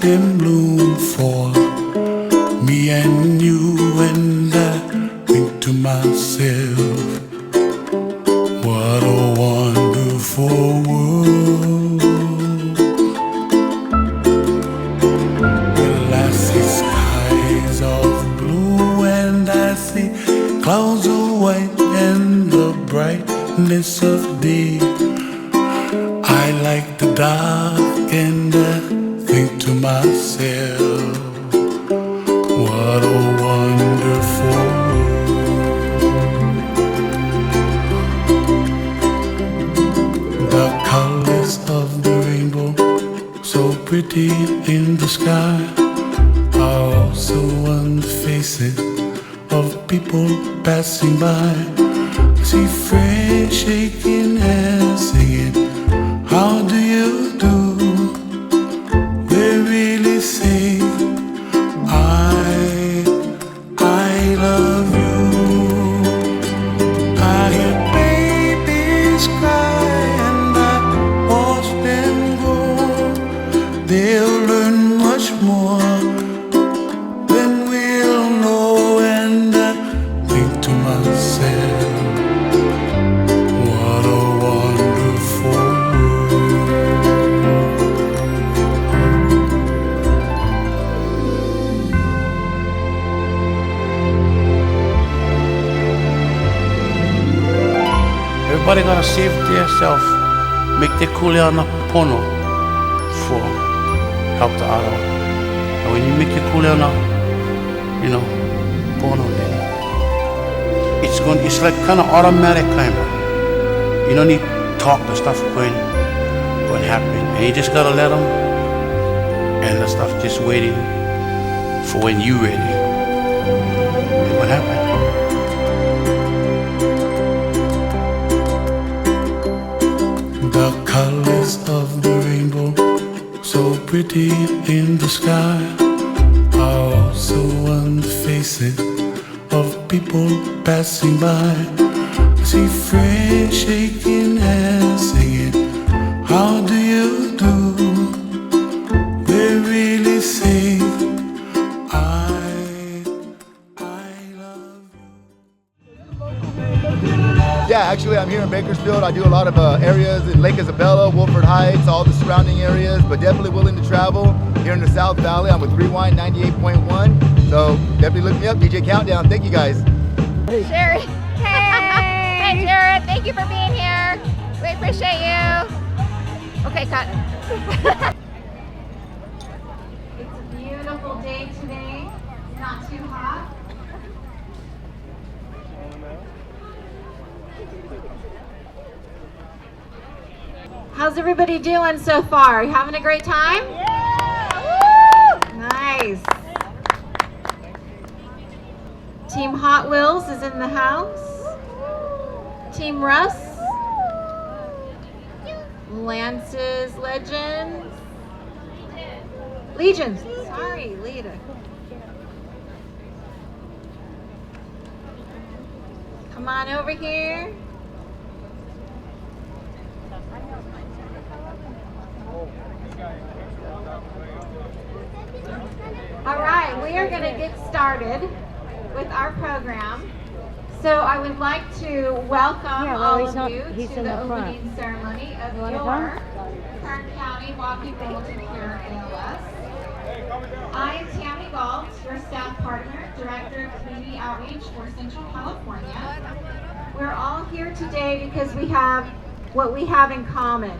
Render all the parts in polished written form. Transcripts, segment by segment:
them bloom for me and you, and I think to myself, what a wonderful world. Well, I see skies of blue and I see clouds of white and the brightness of day. I like the dark and I think to myself, what a wonderful world. The colors of the rainbow, so pretty in the sky, are also on the faces of people passing by. I see friends shaking hands, singing, how do you do? They really say, I love you. I hear babies cry and I watch them grow. They'll learn much more than we'll know, and I think to myself, what a wonderful world. Everybody gotta save themselves, make their kuleana pono for help the other. And when you make your kuleana, pono, then it's like kind of automatic kind of. You don't need to talk, the stuff going happen, and you just gotta let them, and the stuff just waiting for when you ready. And what happened? The colors of the rainbow, so pretty in the sky, are also on the faces of people passing by. I see friends shaking hands, singing, how do you do? They really say, I love you. Yeah, actually I'm here in Bakersfield. I do a lot of areas in Lake Isabella, Wolford Heights, all the surrounding areas, but definitely willing to travel here in the South Valley. I'm with Rewind 98.1, so definitely look me up, DJ Countdown. Thank you guys. Sherry. Hey. Hey, Jared. Thank you for being here. We appreciate you. Okay, cut. It's a beautiful day today. Not too hot. How's everybody doing so far? You having a great time? Yeah! Woo! Nice. Team Hot Wheels is in the house. Team Russ. Lance's Legends. Legions. Sorry, Lita. Come on over here. All right, we are going to get started with our program. So I would like to welcome all of you to the opening ceremony of your Kern County Walking Bulletin Cure ALS. I am Tammy Galt, your staff partner, Director of Community Outreach for Central California. We're all here today because we have what we have in common.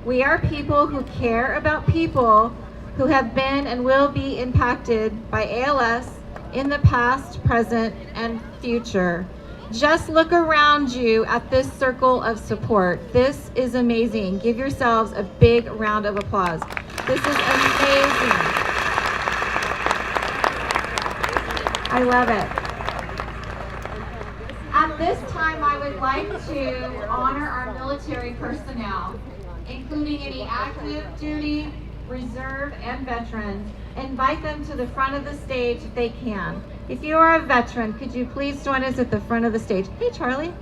We are people who care about people who have been and will be impacted by ALS in the past, present, and future. Just look around you at this circle of support. This is amazing. Give yourselves a big round of applause. This is amazing. I love it. At this time, I would like to honor our military personnel, including any active duty, reserve, and veterans. Invite them to the front of the stage if they can. If you are a veteran, could you please join us at the front of the stage? Hey, Charlie.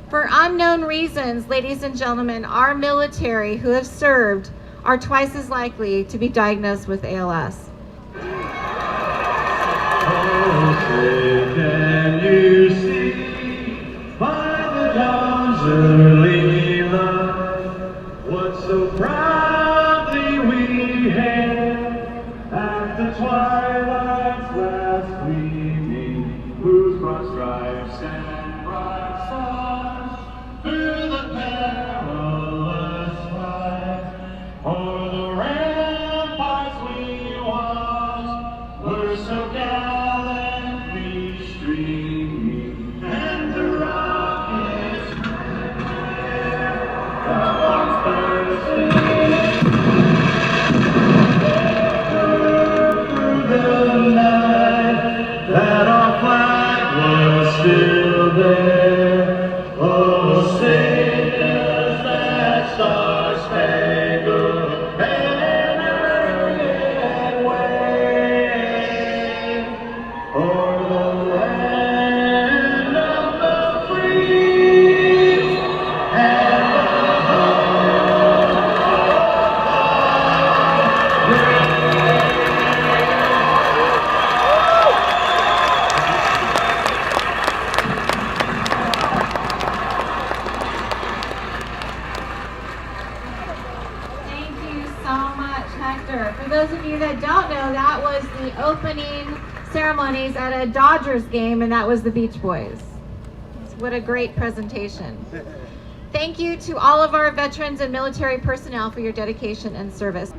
For unknown reasons, ladies and gentlemen, our military who have served are twice as likely to be diagnosed with ALS. Oh, say can you see by the dawn's early light what so proudly we hailed at the twilight's last gleaming, whose broad stripes and bright stars through the perilous fight o'er the ramparts we watched were so gallantly streaming, and the rockets that once bursting through the night, that our flag was still there. Oh, say does that star-spangled banner yet wave o'er the land of the free and the home of the brave. Thank you so much, Hector. For those of you that don't know, that was the opening ceremonies at a Dodgers game, and that was the Beach Boys. What a great presentation. Thank you to all of our veterans and military personnel for your dedication and service.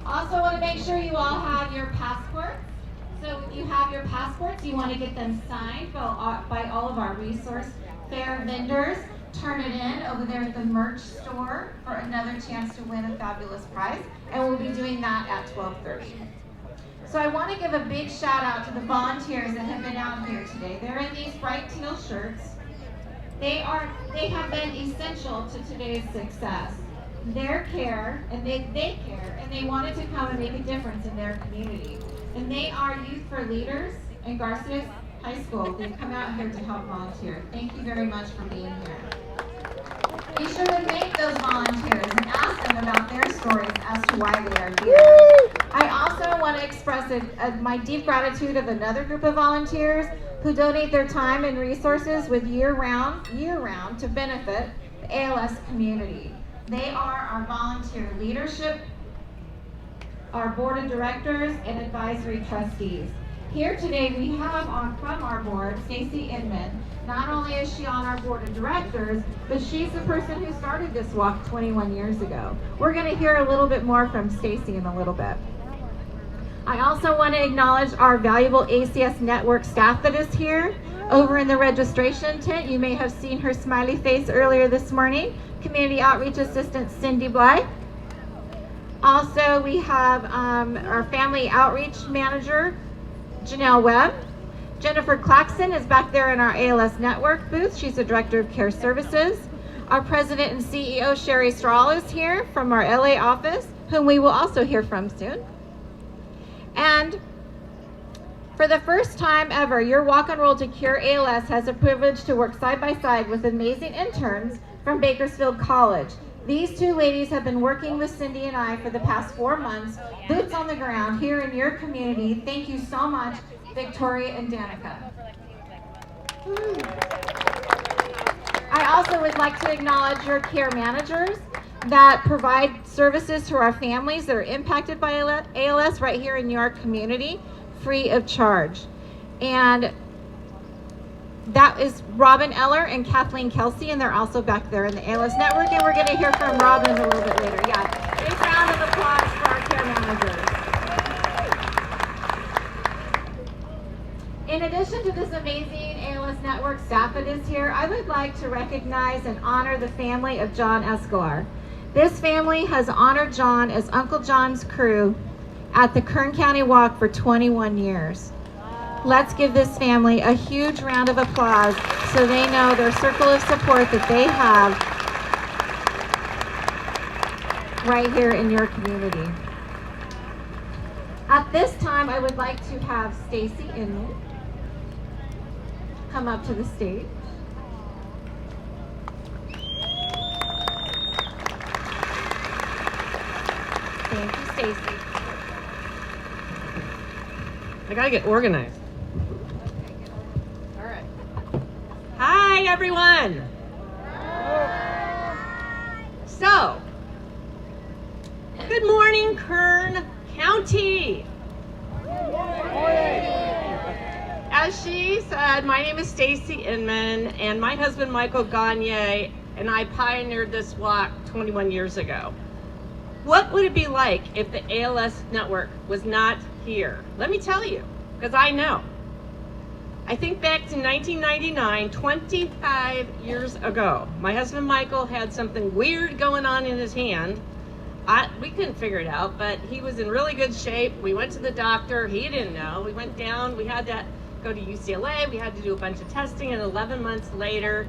Also want to make sure you all have your passports. So if you have your passports, you want to get them signed by all of our resource fair vendors. Turn it in over there at the merch store for another chance to win a fabulous prize. And we'll be doing that at 12:30. So I want to give a big shout out to the volunteers that have been out here today. They're in these bright teal shirts. They have been essential to today's success. Their care, and they care, and they wanted to come and make a difference in their community. And they are Youth for Leaders in Garcia High School. They've come out here to help volunteer. Thank you very much for being here. Be sure to thank those volunteers and ask them about their stories as to why they are here. I also want to express my deep gratitude of another group of volunteers who donate their time and resources with year-round to benefit the ALS community. They are our volunteer leadership, our board of directors, and advisory trustees. Here today we have from our board, Stacy Inman. Not only is she on our board of directors, but she's the person who started this walk 21 years ago. We're going to hear a little bit more from Stacy in a little bit. I also want to acknowledge our valuable ACS network staff that is here. Over in the registration tent, you may have seen her smiley face earlier this morning. Community Outreach Assistant Cindy Bly. Also, we have our Family Outreach Manager, Janelle Webb. Jennifer Claxton is back there in our ALS Network booth. She's the Director of Care Services. Our President and CEO, Sherry Strahl, is here from our LA office, whom we will also hear from soon. And for the first time ever, your Walk and Roll to Cure ALS has the privilege to work side by side with amazing interns from Bakersfield College. These two ladies have been working with Cindy and I for the past 4 months, boots on the ground here in your community. Thank you so much, Victoria and Danica. I also would like to acknowledge your care managers that provide services to our families that are impacted by ALS right here in your community, free of charge. And That is Robin Eller and Kathleen Kelsey, and they're also back there in the ALS Network, and we're going to hear from Robin a little bit later. Yeah, big round of applause for our care managers. In addition to this amazing ALS Network staff that is here, I would like to recognize and honor the family of John Escolar. This family has honored John as Uncle John's crew at the Kern County Walk for 21 years. Let's give this family a huge round of applause so they know their circle of support that they have right here in your community. At this time, I would like to have Stacy Inman come up to the stage. Thank you, Stacy. I gotta get organized. All right. Hi, everyone. So, good morning, Kern County. As she said, my name is Stacy Inman, and my husband Michael Gagne and I pioneered this walk 21 years ago. What would it be like if the ALS Network was not here? Let me tell you, because I know. I think back to 1999, 25 years ago. My husband Michael had something weird going on in his hand. We couldn't figure it out, but he was in really good shape. We went to the doctor. He didn't know. We went down. We had to go to UCLA. We had to do a bunch of testing, and 11 months later,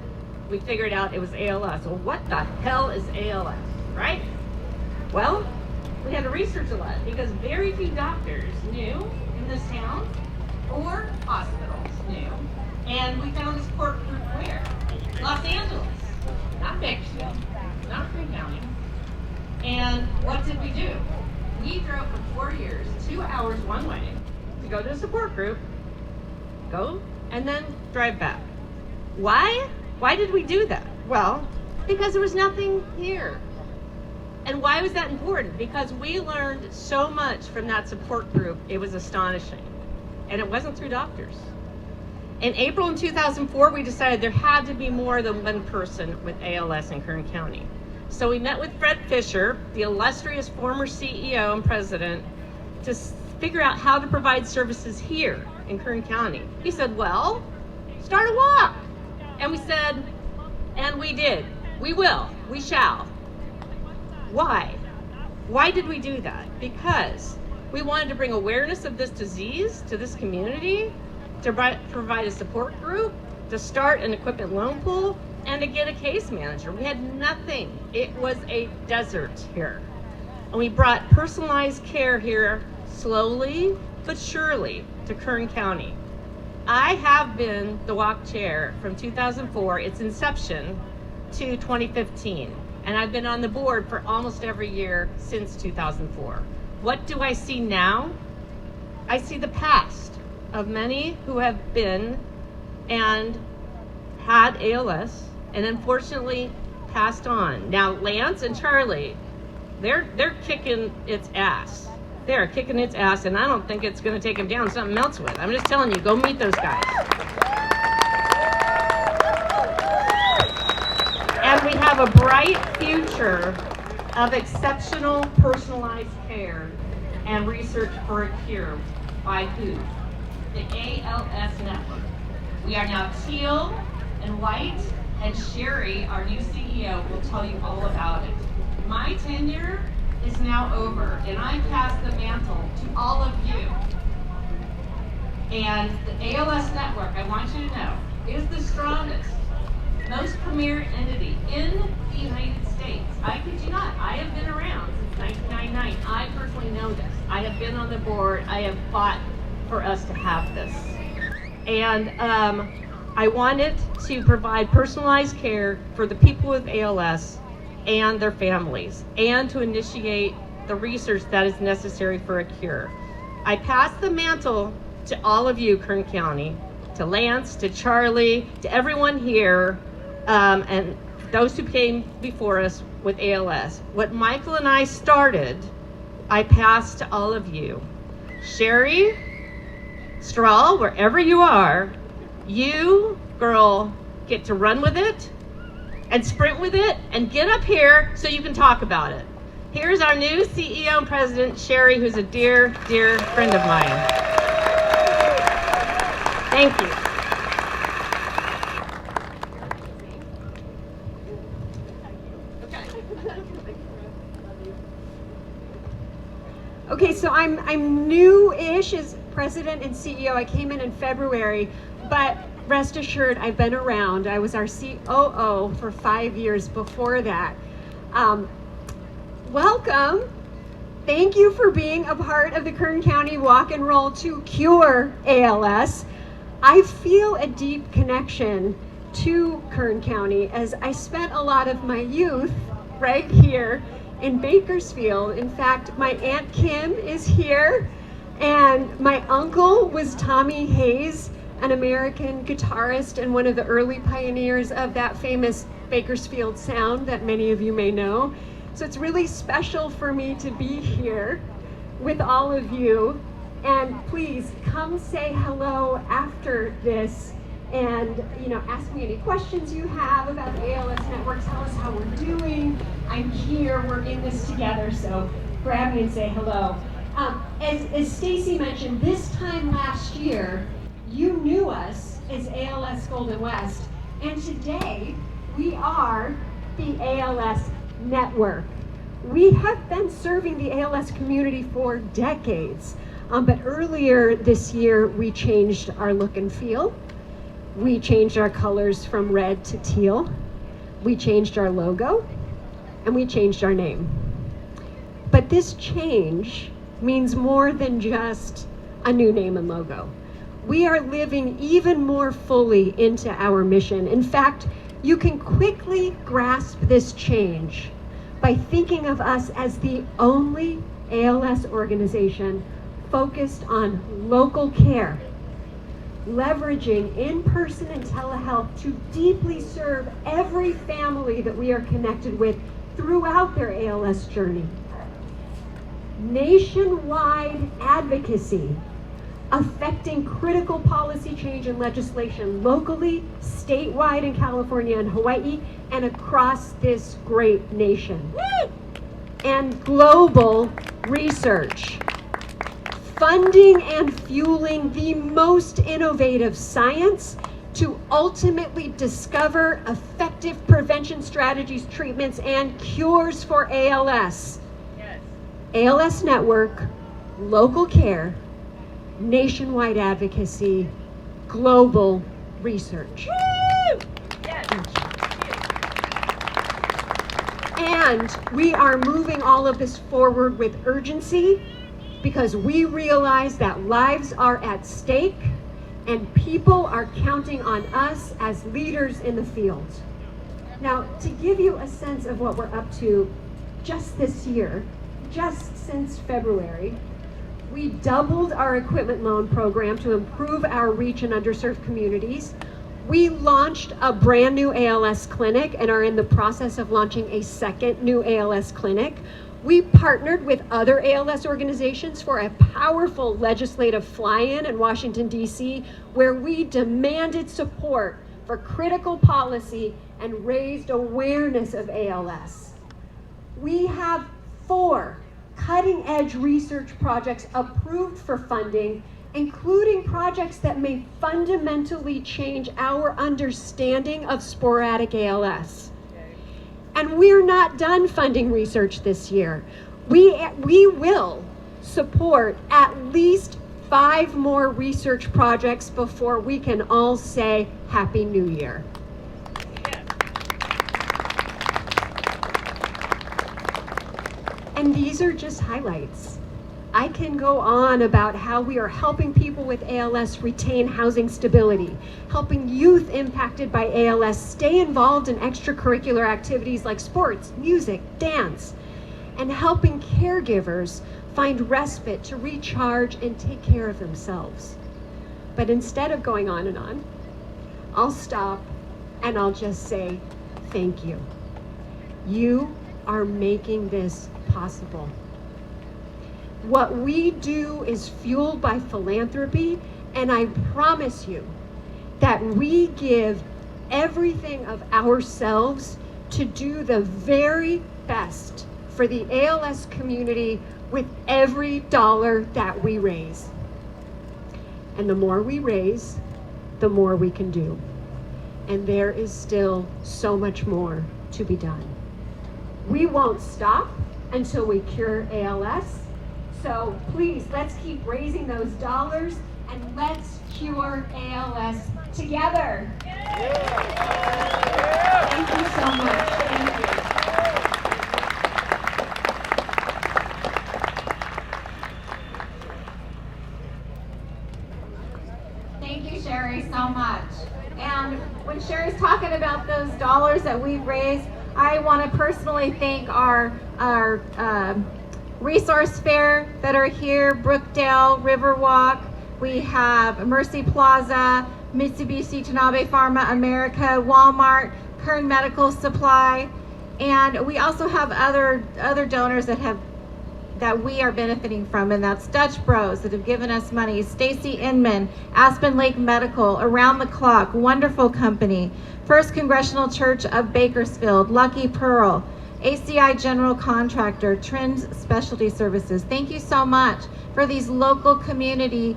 we figured out it was ALS. Well, what the hell is ALS, right? Well, we had to research a lot because very few doctors knew in this town or hospitals knew. And we found a support group where? Los Angeles, not Bakersfield, not Kern County. And what did we do? We drove for 4 years, 2 hours one way to go to a support group, go, and then drive back. Why? Why did we do that? Well, because there was nothing here. And why was that important? Because we learned so much from that support group, it was astonishing. And it wasn't through doctors. In April in 2004, we decided there had to be more than one person with ALS in Kern County. So we met with Fred Fisher, the illustrious former CEO and president, to figure out how to provide services here in Kern County. He said, well, start a walk. And we said, and we did. We will. We shall. Why? Why did we do that? Because we wanted to bring awareness of this disease to this community, to provide a support group, to start an equipment loan pool, and to get a case manager. We had nothing. It was a desert here. And we brought personalized care here slowly but surely to Kern County. I have been the walk chair from 2004, its inception, to 2015. And I've been on the board for almost every year since 2004. What do I see now? I see the past of many who have been and had ALS and unfortunately passed on. Now, Lance and Charlie, they're kicking its ass. They're kicking its ass, and I don't think it's gonna take them down something else with. I'm just telling you, go meet those guys. And we have a bright future of exceptional personalized care and research for a cure. By who? The ALS Network. We are now teal and white, and Sherry, our new CEO, will tell you all about it. My tenure is now over, and I pass the mantle to all of you. And the ALS Network, I want you to know, is the strongest, most premier entity in the United States. I kid you not, I have been around since 1999. I personally know this. I have been on the board. I have fought for us to have this. And I wanted to provide personalized care for the people with ALS and their families, and to initiate the research that is necessary for a cure. I pass the mantle to all of you, Kern County, to Lance, to Charlie, to everyone here, and those who came before us with ALS. What Michael and I started, I pass to all of you. Sherry, Strahl, wherever you are, you girl get to run with it and sprint with it and get up here so you can talk about it. Here's our new CEO and president, Sherry, who's a dear, dear friend of mine. Thank you. Okay, so I'm new-ish as president and CEO. I came in February, but rest assured, I've been around. I was our COO for 5 years before that. Welcome. Thank you for being a part of the Kern County Walk and Roll to Cure ALS. I feel a deep connection to Kern County as I spent a lot of my youth right here in Bakersfield. In fact, my Aunt Kim is here, and my uncle was Tommy Hayes, an American guitarist and one of the early pioneers of that famous Bakersfield sound that many of you may know. So it's really special for me to be here with all of you. And please come say hello after this and ask me any questions you have about the ALS Network. Tell us how we're doing. I'm here, we're in this together, so grab me and say hello. As Stacy mentioned, this time last year, you knew us as ALS Golden West, and today we are the ALS Network. We have been serving the ALS community for decades, but earlier this year we changed our look and feel. We changed our colors from red to teal. We changed our logo, and we changed our name. But this change means more than just a new name and logo. We are living even more fully into our mission. In fact, you can quickly grasp this change by thinking of us as the only ALS organization focused on local care, leveraging in-person and telehealth to deeply serve every family that we are connected with throughout their ALS journey. Nationwide advocacy affecting critical policy change and legislation locally, statewide in California and Hawaii, and across this great nation. And global research, funding and fueling the most innovative science to ultimately discover effective prevention strategies, treatments, and cures for ALS. Yes. ALS Network, local care, nationwide advocacy, global research. Woo! Yes. And we are moving all of this forward with urgency because we realize that lives are at stake and people are counting on us as leaders in the field. Now, to give you a sense of what we're up to just this year, just since February, we doubled our equipment loan program to improve our reach in underserved communities. We launched a brand new ALS clinic and are in the process of launching a second new ALS clinic. We partnered with other ALS organizations for a powerful legislative fly-in in Washington, D.C., where we demanded support for critical policy and raised awareness of ALS. We have 4 cutting-edge research projects approved for funding, including projects that may fundamentally change our understanding of sporadic ALS. And we're not done funding research this year. We will support at least 5 more research projects before we can all say Happy New Year. And these are just highlights. I can go on about how we are helping people with ALS retain housing stability, helping youth impacted by ALS stay involved in extracurricular activities like sports, music, dance, and helping caregivers find respite to recharge and take care of themselves. But instead of going on and on, I'll stop and I'll just say thank you. You are making this possible. What we do is fueled by philanthropy, and I promise you, that we give everything of ourselves to do the very best for the ALS community with every dollar that we raise. And the more we raise, the more we can do. And there is still so much more to be done. We won't stop until we cure ALS. So please, let's keep raising those dollars and let's cure ALS together. Thank you so much. Thank you. Thank you, Sherry, so much. And when Sherry's talking about those dollars that we've raised, I want to personally thank our resource fair that are here, Brookdale, Riverwalk. We have Mercy Plaza, Mitsubishi Tanabe Pharma America, Walmart, Kern Medical Supply, and we also have other donors that we are benefiting from, and that's Dutch Bros that have given us money, Stacy Inman, Aspen Lake Medical, Around the Clock, wonderful company, First Congressional Church of Bakersfield, Lucky Pearl, ACI General Contractor, Trends Specialty Services. Thank you so much for these local community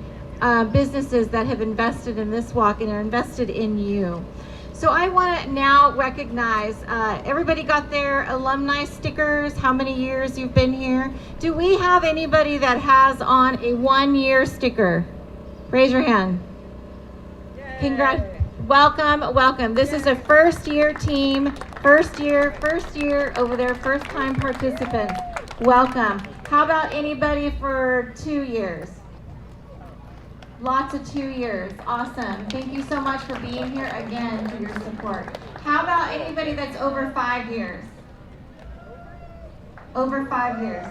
businesses that have invested in this walk and are invested in you. So I want to now recognize, everybody got their alumni stickers, how many years you've been here? Do we have anybody that has on a 1-year sticker? Raise your hand. Congrats. Welcome, welcome. This is a first year team, first year over there, first time participants. Welcome. How about anybody for 2 years? Lots of 2 years. Awesome. Thank you so much for being here again, for your support. How about anybody that's over 5 years? Over 5 years.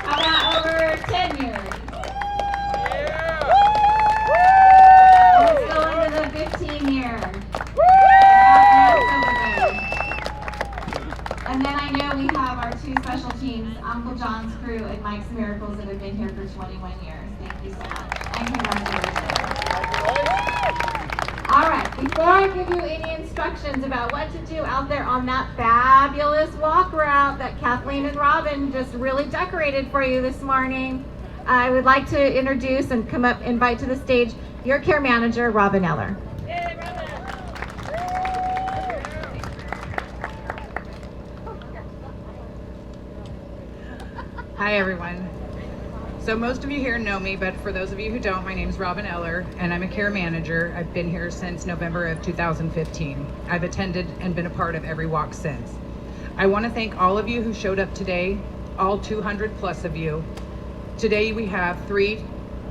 How about over 10 years? Let's go into the 15 years. And then I know we have our 2 special teams, Uncle John's crew and Mike's Miracles, that have been here for 21 years. Thank you so much. And congratulations. All right, before I give you any instructions about what to do out there on that fabulous walk route that Kathleen and Robin just really decorated for you this morning, I would like to introduce and invite to the stage your care manager, Robin Eller. Hi everyone. So most of you here know me, but for those of you who don't, my name is Robin Eller and I'm a care manager. I've been here since November of 2015. I've attended and been a part of every walk since. I want to thank all of you who showed up today, all 200 plus of you. Today we have 3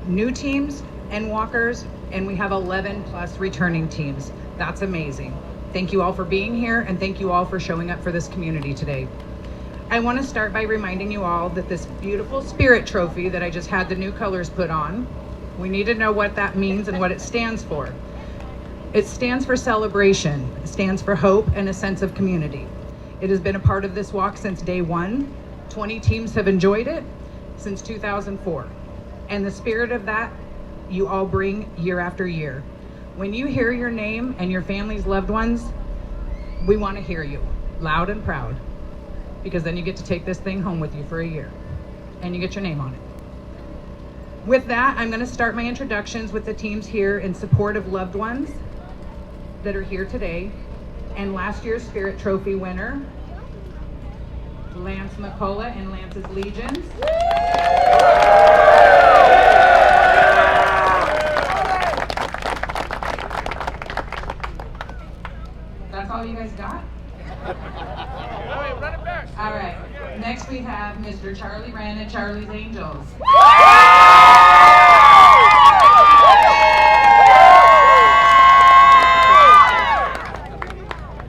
new teams and walkers, and we have 11 plus returning teams. That's amazing. Thank you all for being here, and thank you all for showing up for this community today. I want to start by reminding you all that this beautiful spirit trophy that I just had the new colors put on, we need to know what that means and what it stands for. It stands for celebration. It stands for hope and a sense of community. It has been a part of this walk since day 1. 20 teams have enjoyed it since 2004. And the spirit of that you all bring year after year. When you hear your name and your family's loved ones, we want to hear you loud and proud, because then you get to take this thing home with you for a year and you get your name on it. With that, I'm going to start my introductions with the teams here in support of loved ones that are here today. And last year's Spirit Trophy winner, Lance McCullough and Lance's Legions. That's all you guys got? All right, next we have Mr. Charlie Wren and Charlie's Angels.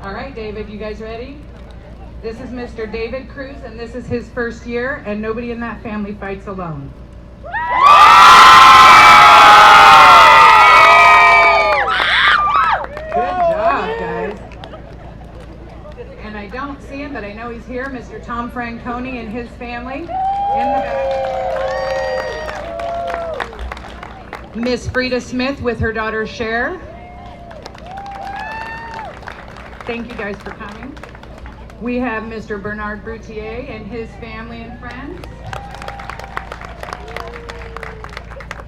All right, David, you guys ready? This is Mr. David Cruz, and this is his first year, and nobody in that family fights alone. I don't see him, but I know he's here, Mr. Tom Franconi and his family in the back. Miss Frida Smith with her daughter Cher. Thank you guys for coming. We have Mr. Bernard Broutier and his family and friends.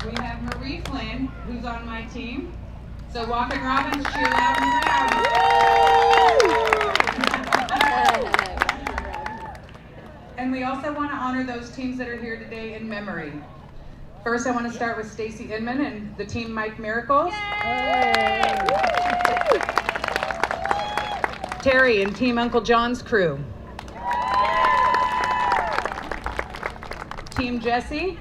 We have Marie Flynn, who's on my team. So Walking Robins, cheer loud and proud. And we also want to honor those teams that are here today in memory. First, I want to start with Stacy Inman and the team Mike Miracles. Terry and Team Uncle John's crew. Team Jesse.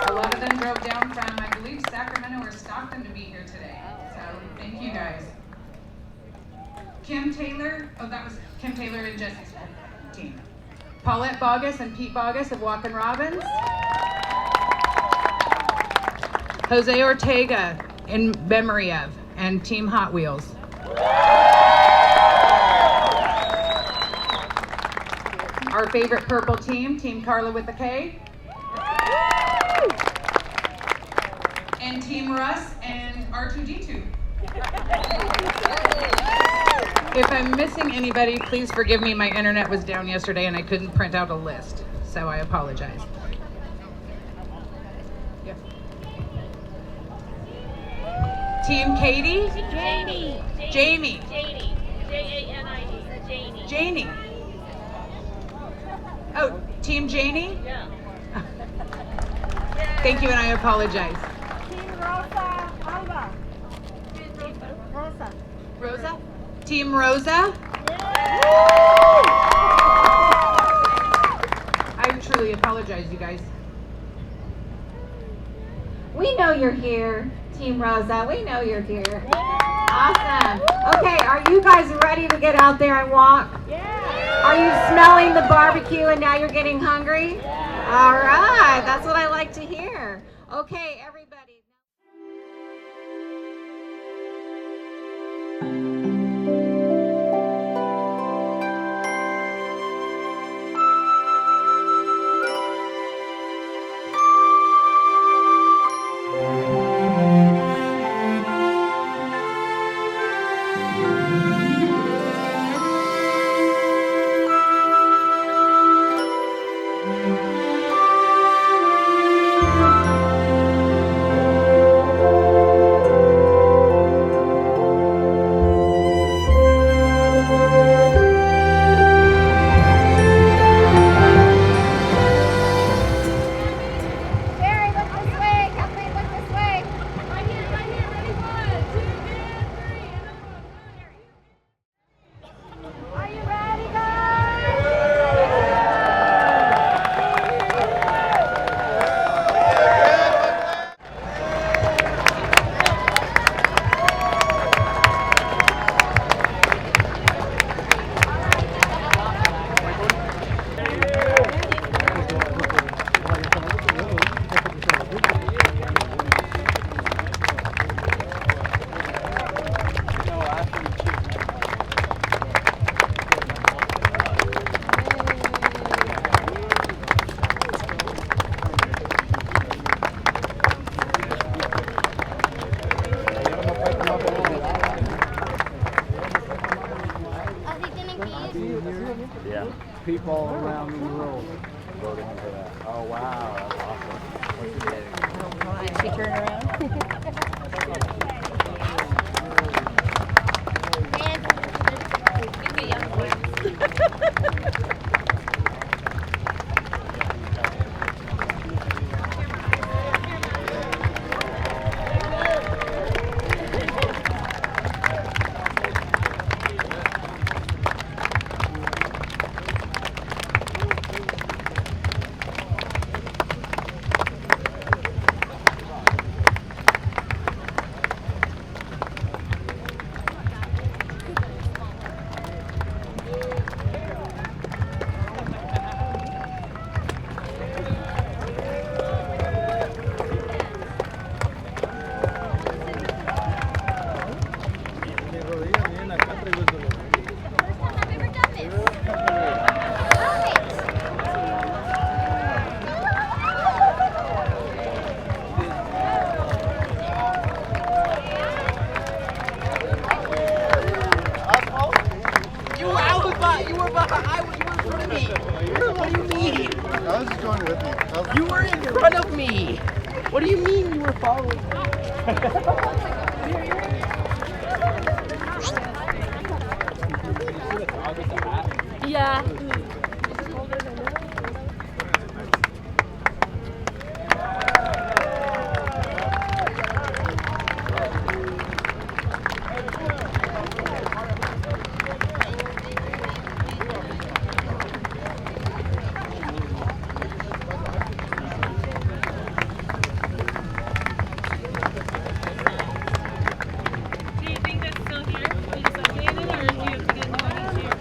A lot of them drove down from, I believe, Sacramento or Stockton to be here today. So thank you guys. Kim Taylor, that was Kim Taylor and Jesse's team. Paulette Bogus and Pete Bogus of Walkin' Robins. Jose Ortega in memory of, and Team Hot Wheels. Our favorite purple team, Team Carla with the K. And Team Russ and R2D2. If I'm missing anybody, please forgive me. My internet was down yesterday and I couldn't print out a list, so I apologize. Yeah. Team Katie? Jamie. Jamie. Janie. J-A-N-I-E. Janie. Janie. Oh, Team Janie? Yeah. Thank you, and I apologize. Rosa? Team Rosa? I truly apologize, you guys. We know you're here, Team Rosa. We know you're here. Awesome. Okay, are you guys ready to get out there and walk? Are you smelling the barbecue and now you're getting hungry? All right, that's what I like to hear. Okay, everybody. I was just going with you. You were in front of me. What do you mean you were following me? Yeah. Do you think that's still here? We just updated it, or do you have to get new ones here?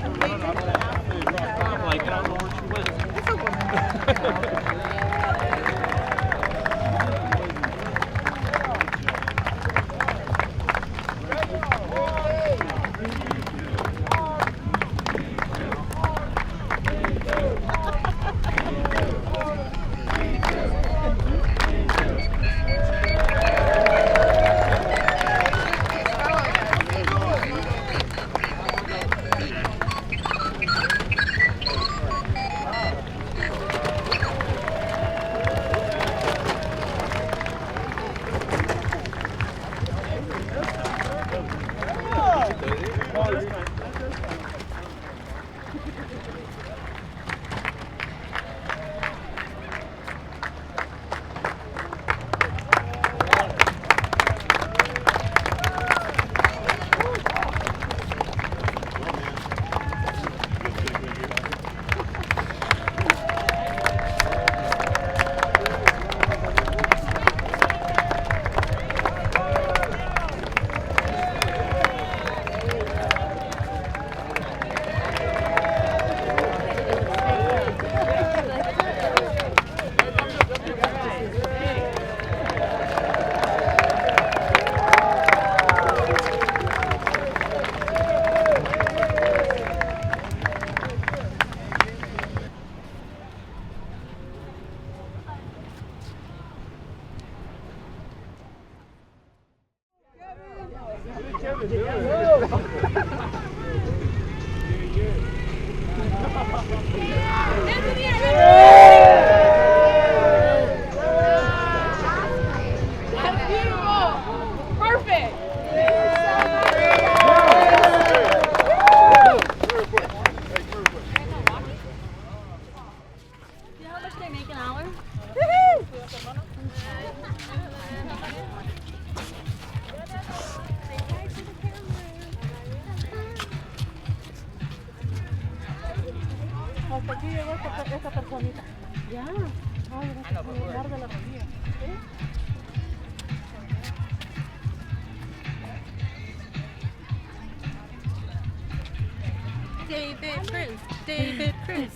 I'm like, I don't know where she went. It's a woman. That's beautiful. Perfect. You know how much they make an hour? Hasta aquí llegó esta personita. Ya. Ay, gracias por hablar de la rodilla. David Prince. David Prince.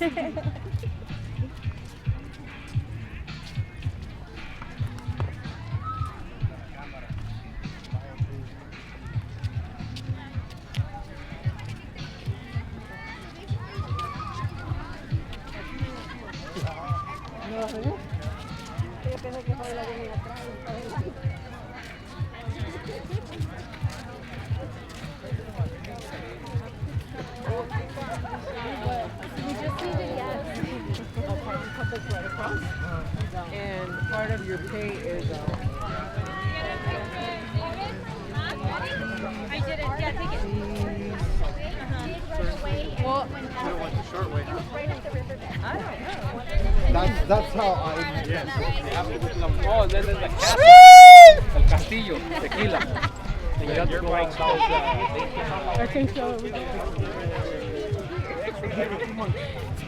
Yo pensé que fue la que venía atrás. And part of your pay is I did it. Yeah, take it. Well, I don't want the short way. Right up the riverbed. I don't know. That's how I. Oh, this is the castle. El castillo, tequila. And you got your bike. I think so.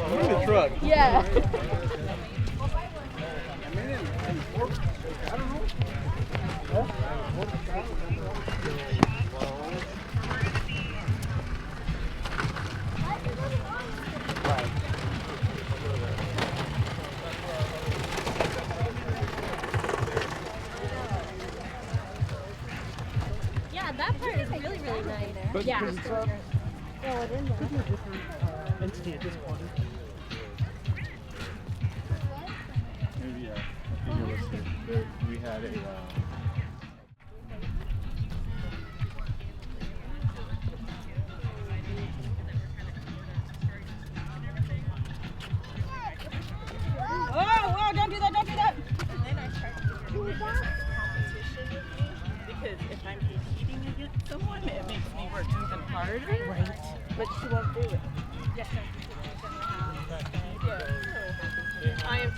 We're in the truck. Yeah. Yeah, that part is really, really nice. But Yeah. Yeah, within there. Entity at this point. Maybe we had a.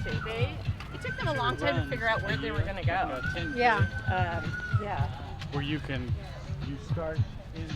to. It took them a long time to figure out where they were going to go. Yeah. Where you start in this.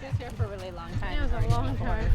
She was here for a really long time. It was a long time.